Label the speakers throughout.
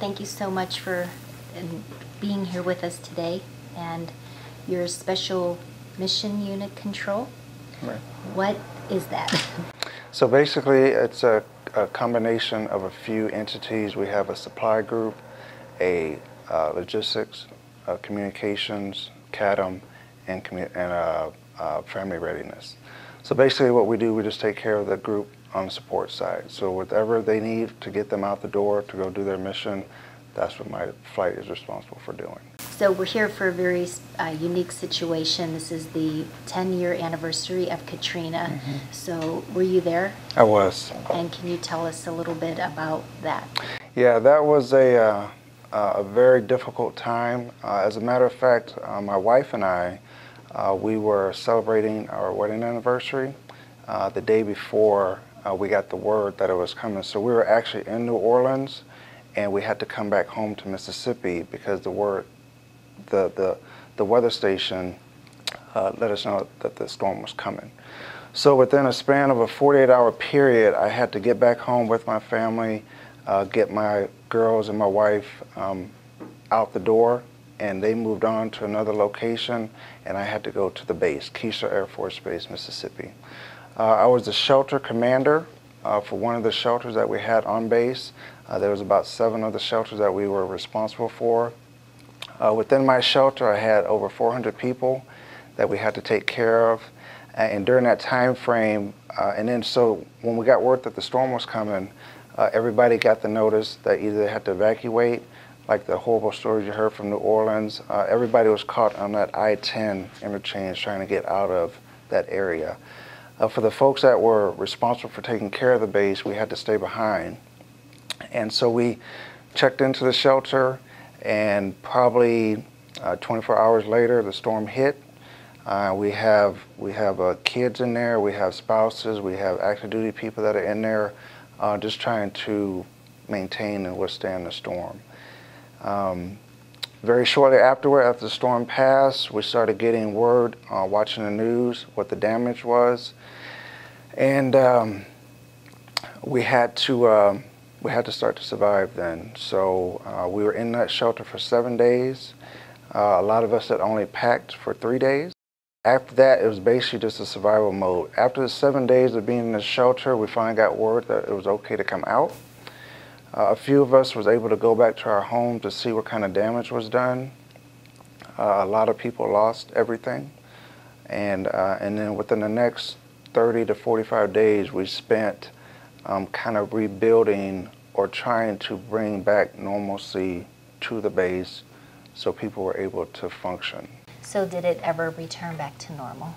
Speaker 1: thank you so much for being here with us today, and your Special Mission Unit Control.
Speaker 2: Right.
Speaker 1: What is that?
Speaker 2: So basically, it's a combination of a few entities. We have a supply group, a logistics, communications, CADM, and family readiness. So basically what we do, we just take care of the group on the support side. So whatever they need to get them out the door to go do their mission, that's what my flight is responsible for doing.
Speaker 1: So we're here for a very unique situation. This is the 10-year anniversary of Katrina. Mm-hmm. So were you there?
Speaker 2: I was.
Speaker 1: And can you tell us a little bit about that?
Speaker 2: Yeah, that was a very difficult time. As a matter of fact, my wife and I, we were celebrating our wedding anniversary the day before we got the word that it was coming. So we were actually in New Orleans, and we had to come back home to Mississippi because the weather station let us know that the storm was coming. So within a span of a 48-hour period, I had to get back home with my family, get my girls and my wife out the door, and they moved on to another location, and I had to go to the base, Keesler Air Force Base, Mississippi. I was the shelter commander for one of the shelters that we had on base. There was about 7 other shelters that we were responsible for. Within my shelter, I had over 400 people that we had to take care of. And during that time frame, and then so when we got word that the storm was coming, everybody got the notice that either they had to evacuate, like the horrible stories you heard from New Orleans. Everybody was caught on that I-10 interchange trying to get out of that area. For the folks that were responsible for taking care of the base, we had to stay behind. And so we checked into the shelter, and probably 24 hours later, the storm hit. We have kids in there, we have spouses, we have active duty people that are in there, just trying to maintain and withstand the storm. Very shortly afterward, after the storm passed, we started getting word, watching the news, what the damage was, and we had to start to survive then. So we were in that shelter for 7 days. A lot of us had only packed for 3 days. After that, it was basically just a survival mode. After the 7 days of being in the shelter, we finally got word that it was okay to come out. A few of us was able to go back to our home to see what kind of damage was done. A lot of people lost everything. And then within the next 30 to 45 days, we spent kind of rebuilding or trying to bring back normalcy to the base so people were able to function.
Speaker 1: So did it ever return back to normal?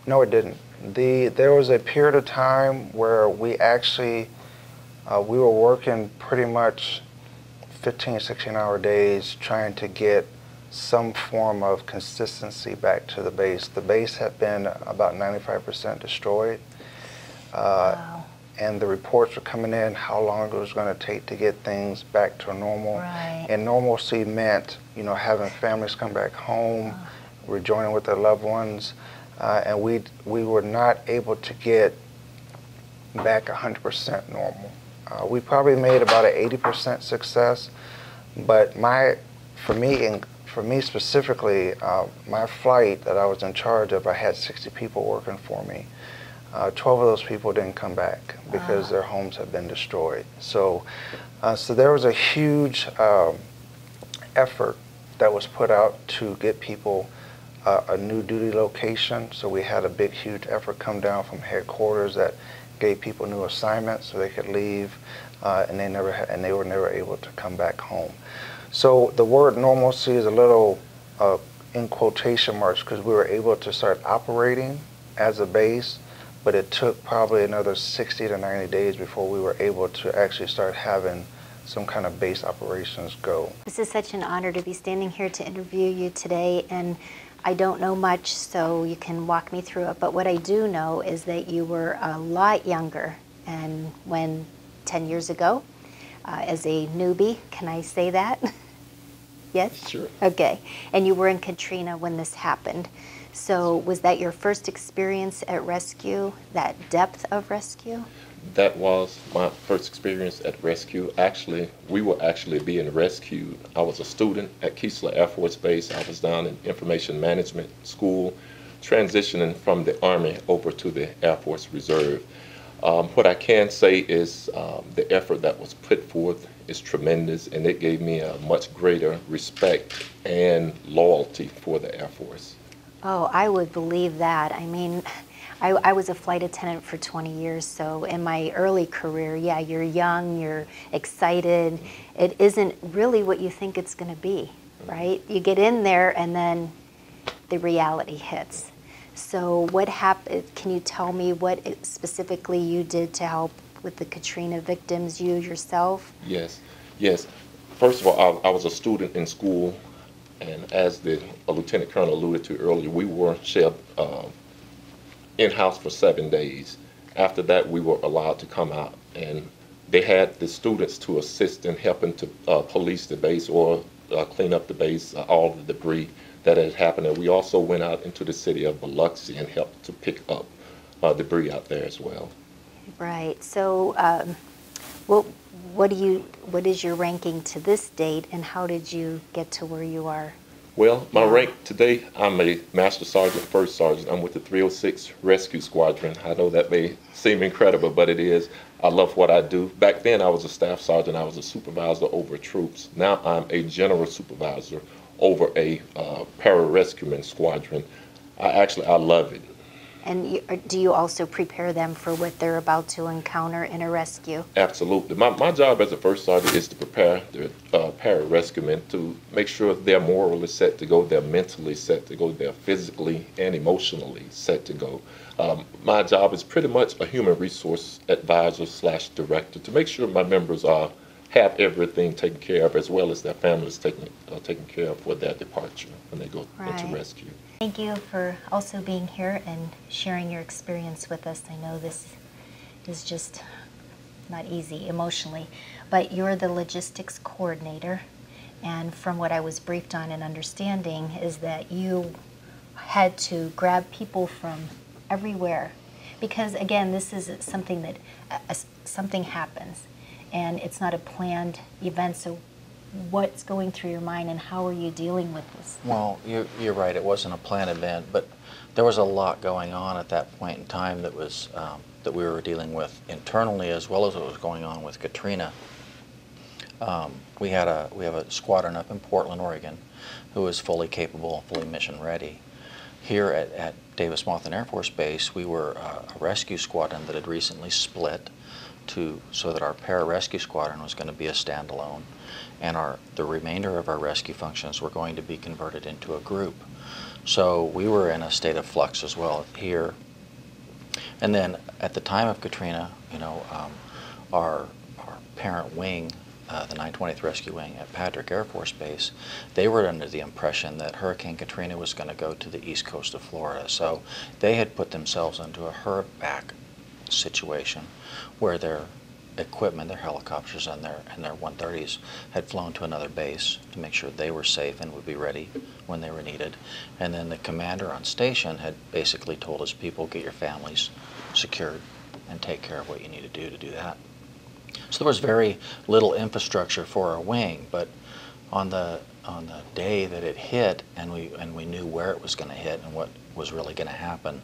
Speaker 2: No, it didn't. There was a period of time where we actually, we were working pretty much 15, 16-hour days trying to get some form of consistency back to the base. The base had been about 95% destroyed.
Speaker 1: Wow.
Speaker 2: And the reports were coming in how long it was going to take to get things back to normal.
Speaker 1: Right.
Speaker 2: And normalcy meant, you know, having families come back home, rejoining with their loved ones, and we were not able to get back 100% normal. We probably made about an 80% success, but for me specifically, my flight that I was in charge of, I had 60 people working for me. 12 of those people didn't come back because their homes had been destroyed. So there was a huge effort that was put out to get people a new duty location. So we had a big, huge effort come down from headquarters that gave people new assignments so they could leave, and they were never able to come back home. So the word normalcy is a little in quotation marks because we were able to start operating as a base, but it took probably another 60 to 90 days before we were able to actually start having some kind of base operations go.
Speaker 1: This is such an honor to be standing here to interview you today, and I don't know much, so you can walk me through it, but what I do know is that you were a lot younger, and when 10 years ago, as a newbie, can I say that? Yes?
Speaker 2: Sure.
Speaker 1: Okay, and you were in Katrina when this happened. So was that your first experience at rescue, that depth of rescue?
Speaker 3: That was my first experience at rescue. Actually, we were actually being rescued. I was a student at Keesler Air Force Base. I was down in information management school, transitioning from the Army over to the Air Force Reserve. What I can say is the effort that was put forth is tremendous, and it gave me a much greater respect and loyalty for the Air Force.
Speaker 1: Oh, I would believe that. I mean, I was a flight attendant for 20 years, so in my early career, yeah, you're young, you're excited. It isn't really what you think it's going to be, right? You get in there and then the reality hits. So what happened? Can you tell me what specifically you did to help with the Katrina victims, you yourself?
Speaker 3: Yes, yes. First of all, I was a student in school, and as the Lieutenant Colonel alluded to earlier, we were shelved in-house for 7 days. After that, we were allowed to come out, and they had the students to assist in helping to police the base or clean up the base, all the debris that had happened. And we also went out into the city of Biloxi and helped to pick up debris out there as well.
Speaker 1: Right. So, what is your ranking to this date, and how did you get to where you are?
Speaker 3: Well, my rank today, I'm a Master Sergeant, First Sergeant. I'm with the 306 Rescue Squadron. I know that may seem incredible, but it is. I love what I do. Back then, I was a Staff Sergeant. I was a supervisor over troops. Now I'm a General Supervisor over a Pararescue Squadron. I love it.
Speaker 1: And do you also prepare them for what they're about to encounter in a rescue?
Speaker 3: Absolutely. My job as a first sergeant is to prepare the pararescue men to make sure they're morally set to go, they're mentally set to go, they're physically and emotionally set to go. My job is pretty much a human resource advisor / director to make sure my members have everything taken care of, as well as their families taken care of for their departure when they go into rescue.
Speaker 1: Thank you for also being here and sharing your experience with us. I know this is just not easy emotionally, but you're the logistics coordinator, and from what I was briefed on and understanding is that you had to grab people from everywhere, because again, this is something that something happens and it's not a planned event. So what's going through your mind, and how are you dealing with this?
Speaker 4: Well, you're right. It wasn't a planned event, but there was a lot going on at that point in time that was that we were dealing with internally, as well as what was going on with Katrina. We have a squadron up in Portland, Oregon, who is fully capable, fully mission ready. Here at Davis-Monthan Air Force Base, we were a rescue squadron that had recently split so that our pararescue squadron was going to be a standalone, and the remainder of our rescue functions were going to be converted into a group. So we were in a state of flux as well here. And then at the time of Katrina, you know, our parent wing, the 920th Rescue Wing at Patrick Air Force Base, they were under the impression that Hurricane Katrina was going to go to the east coast of Florida. So they had put themselves into a hurryback situation where their equipment, their helicopters and their 130s had flown to another base to make sure they were safe and would be ready when they were needed. And then the commander on station had basically told his people, get your families secured and take care of what you need to do that. So there was very little infrastructure for our wing, but on the day that it hit, and we knew where it was going to hit and what was really going to happen,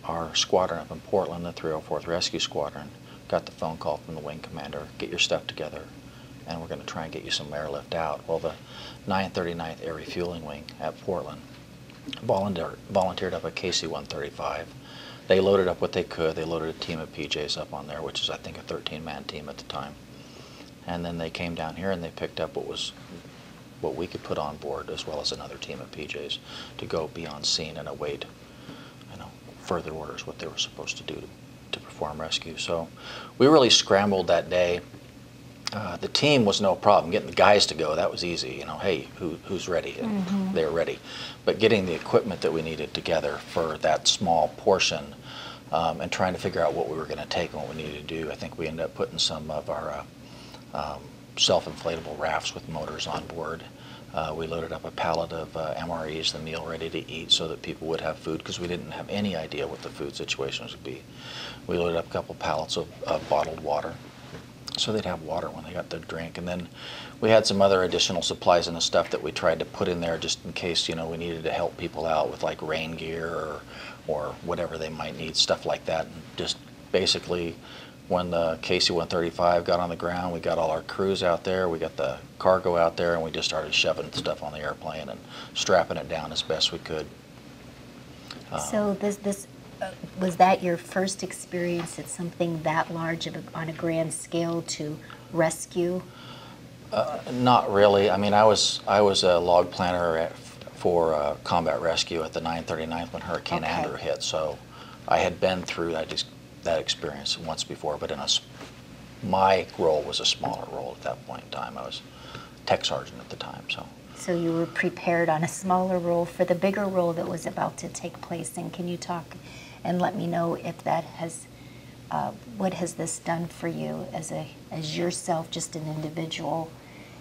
Speaker 4: our squadron up in Portland, the 304th Rescue Squadron, got the phone call from the wing commander, get your stuff together, and we're going to try and get you some airlift out. Well, the 939th Air Refueling Wing at Portland volunteered up a KC-135. They loaded up what they could. They loaded a team of PJs up on there, which is, I think, a 13-man team at the time. And then they came down here and they picked up what we could put on board, as well as another team of PJs, to go be on scene and await, further orders, what they were supposed to do to perform rescue. So we really scrambled that day. The team was no problem. Getting the guys to go, that was easy. Hey, who's ready? And they were ready. But getting the equipment that we needed together for that small portion, and trying to figure out what we were going to take and what we needed to do, I think we ended up putting some of our self-inflatable rafts with motors on board. We loaded up a pallet of MREs, the meal ready to eat, so that people would have food, because we didn't have any idea what the food situations would be. We loaded up a couple pallets of bottled water, so they'd have water when they got their drink. And then we had some other additional supplies and the stuff that we tried to put in there just in case, you know, we needed to help people out with like rain gear or whatever they might need, stuff like that. And just basically, when the KC-135 got on the ground, we got all our crews out there, we got the cargo out there, and we just started shoving stuff on the airplane and strapping it down as best we could.
Speaker 1: So was that your first experience at something that large on a grand scale to rescue?
Speaker 4: Not really. I mean, I was a log planner for combat rescue at the 939th when Hurricane Andrew hit, so I had been through that experience once before, but my role was a smaller role at that point in time. I was tech sergeant at the time, so.
Speaker 1: So you were prepared on a smaller role for the bigger role that was about to take place. And can you talk and let me know if that has, what has this done for you as yourself, just an individual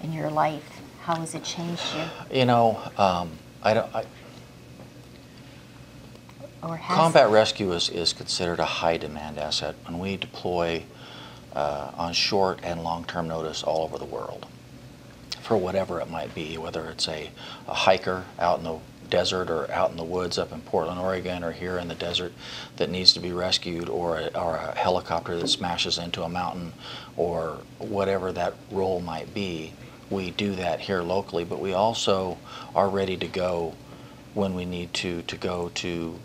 Speaker 1: in your life? How has it changed you?
Speaker 4: You know, combat rescue is considered a high demand asset when we deploy on short and long-term notice all over the world for whatever it might be, whether it's a hiker out in the desert or out in the woods up in Portland, Oregon, or here in the desert that needs to be rescued, or a helicopter that smashes into a mountain, or whatever that role might be. We do that here locally, but we also are ready to go when we need to go to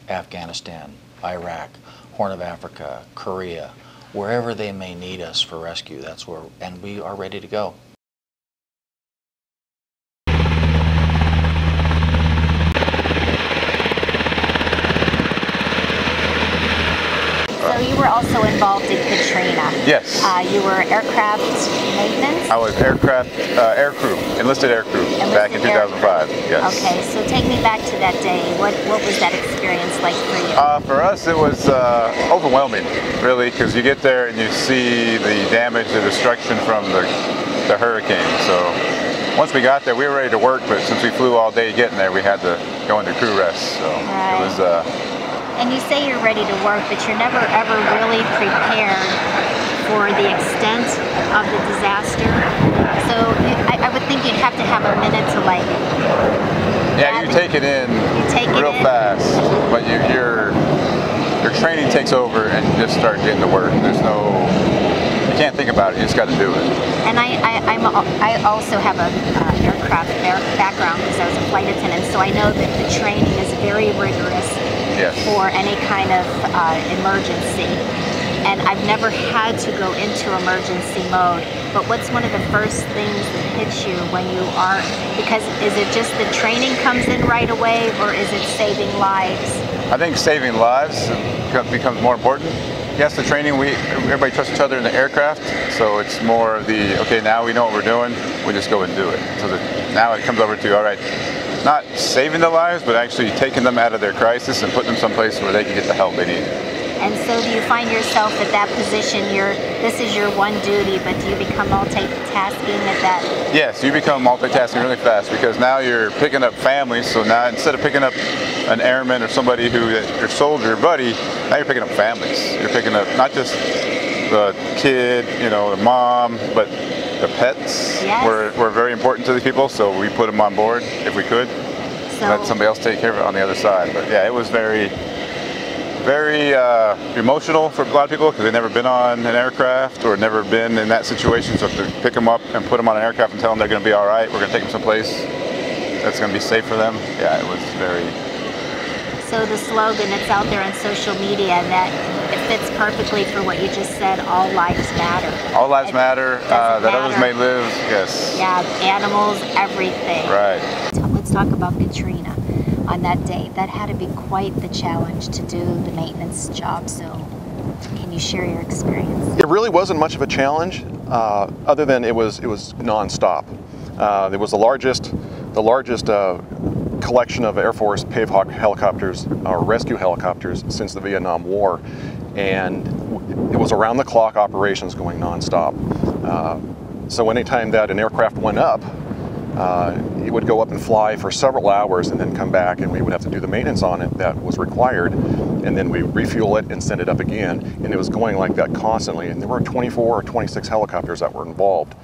Speaker 4: Afghanistan, Iraq, Horn of Africa, Korea, wherever they may need us for rescue. That's where, and we are ready to go.
Speaker 1: So you were also involved in Katrina.
Speaker 2: Yes.
Speaker 1: You were aircraft maintenance?
Speaker 2: I was aircraft aircrew, enlisted aircrew back in 2005. Yes.
Speaker 1: Okay, so take me back to that day. What was that experience like for you?
Speaker 2: For us, it was overwhelming, really, because you get there and you see the damage, the destruction from the hurricane. So once we got there, we were ready to work, but since we flew all day getting there, we had to go into crew rest. So it was.
Speaker 1: And you say you're ready to work, but you're never ever really prepared for the extent of the disaster. So I would think you'd have to have a minute to like.
Speaker 2: Yeah, you take it in real fast, but your training takes over and you just start getting to work. You can't think about it. You just got to do it.
Speaker 1: And I also have a aircraft background because I was a flight attendant, so I know that the training is very rigorous.
Speaker 2: Yes.
Speaker 1: For any kind of emergency. And I've never had to go into emergency mode, but what's one of the first things that hits you when you are, because is it just the training comes in right away, or is it saving lives?
Speaker 2: I think saving lives becomes more important. Yes, the training, everybody trusts each other in the aircraft, so it's more of the, okay, now we know what we're doing, we just go and do it. So now it comes over to, all right, not saving their lives, but actually taking them out of their crisis and putting them someplace where they can get the help they need.
Speaker 1: And so do you find yourself at that position, this is your one duty, but do you become multitasking at that?
Speaker 2: Yes, you become multitasking really fast, because now you're picking up families. So now instead of picking up an airman or somebody your soldier buddy, now you're picking up families. You're picking up not just the kid, the mom, but the pets.
Speaker 1: Yes.
Speaker 2: were very important to these people, so we put them on board if we could. So let somebody else take care of it on the other side. But yeah, it was very, very emotional for a lot of people, because they've never been on an aircraft or never been in that situation. So to pick them up and put them on an aircraft and tell them they're going to be all right, we're going to take them someplace that's going to be safe for them. Yeah, it was very. So
Speaker 1: the slogan that's out there on social media, that it fits perfectly for what you just said, all lives matter.
Speaker 2: All lives matter, that others may live, yes.
Speaker 1: Yeah, animals, everything.
Speaker 2: Right.
Speaker 1: Let's talk about Katrina on that day. That had to be quite the challenge to do the maintenance job, so can you share your experience?
Speaker 5: It really wasn't much of a challenge, other than it was nonstop. It was the largest collection of Air Force Pavehawk helicopters, or rescue helicopters, since the Vietnam War, and it was around-the-clock operations going nonstop. So anytime that an aircraft went up, it would go up and fly for several hours and then come back, and we would have to do the maintenance on it that was required, and then we refuel it and send it up again. And it was going like that constantly, and there were 24 or 26 helicopters that were involved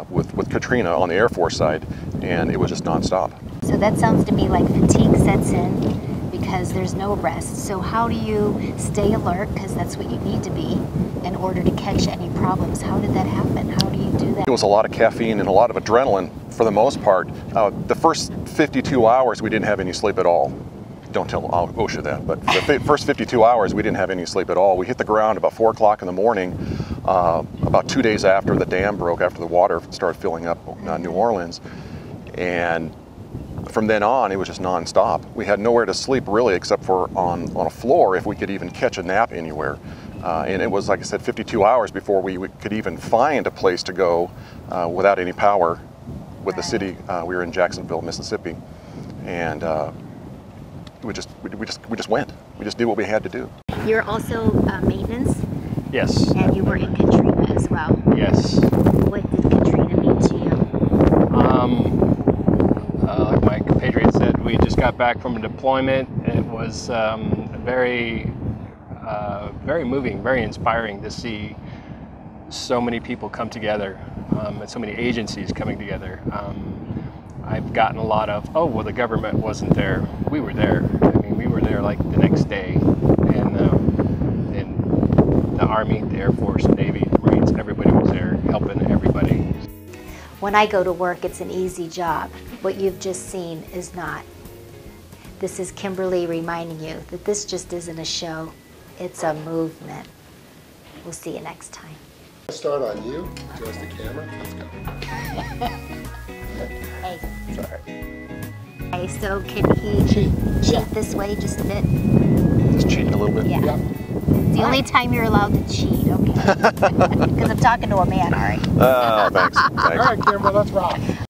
Speaker 5: with Katrina on the Air Force side, and it was just nonstop.
Speaker 1: So that sounds to me like fatigue sets in because there's no rest. So how do you stay alert, because that's what you need to be, in order to catch any problems? How did that happen? How do you do that?
Speaker 5: It was a lot of caffeine and a lot of adrenaline for the most part. The first 52 hours we didn't have any sleep at all. Don't tell OSHA that, but the first 52 hours we didn't have any sleep at all. We hit the ground about 4 o'clock in the morning, about 2 days after the dam broke, after the water started filling up New Orleans. And from then on, it was just nonstop. We had nowhere to sleep really, except for on a floor, if we could even catch a nap anywhere. And it was, like I said, 52 hours before we could even find a place to go without any power with the city. We were in Jacksonville, Mississippi, and we just went. We just did what we had to do.
Speaker 1: You're also maintenance?
Speaker 6: Yes.
Speaker 1: And you were in Katrina as well?
Speaker 6: Yes.
Speaker 1: What did Katrina mean to you?
Speaker 6: Like my compatriot said, we just got back from a deployment. It was very moving, very inspiring to see so many people come together, and so many agencies coming together. I've gotten a lot of, oh, well, the government wasn't there. We were there. I mean, we were there like the next day. And the Army, the Air Force, Navy, the Marines, everybody was there helping everybody.
Speaker 1: When I go to work, it's an easy job. What you've just seen is not. This is Kimberly reminding you that this just isn't a show. It's a movement. We'll see you next time.
Speaker 7: Start on you. Adjust the camera. Let's go.
Speaker 1: Hey.
Speaker 7: Sorry.
Speaker 1: Okay, so can he cheat this way just a bit?
Speaker 5: Just cheating a little bit.
Speaker 1: Yeah.
Speaker 7: Yep.
Speaker 1: It's the only time you're allowed to cheat, okay? Because I'm talking to a man, all right?
Speaker 5: Thanks.
Speaker 7: All right, Kimberly, let's rock.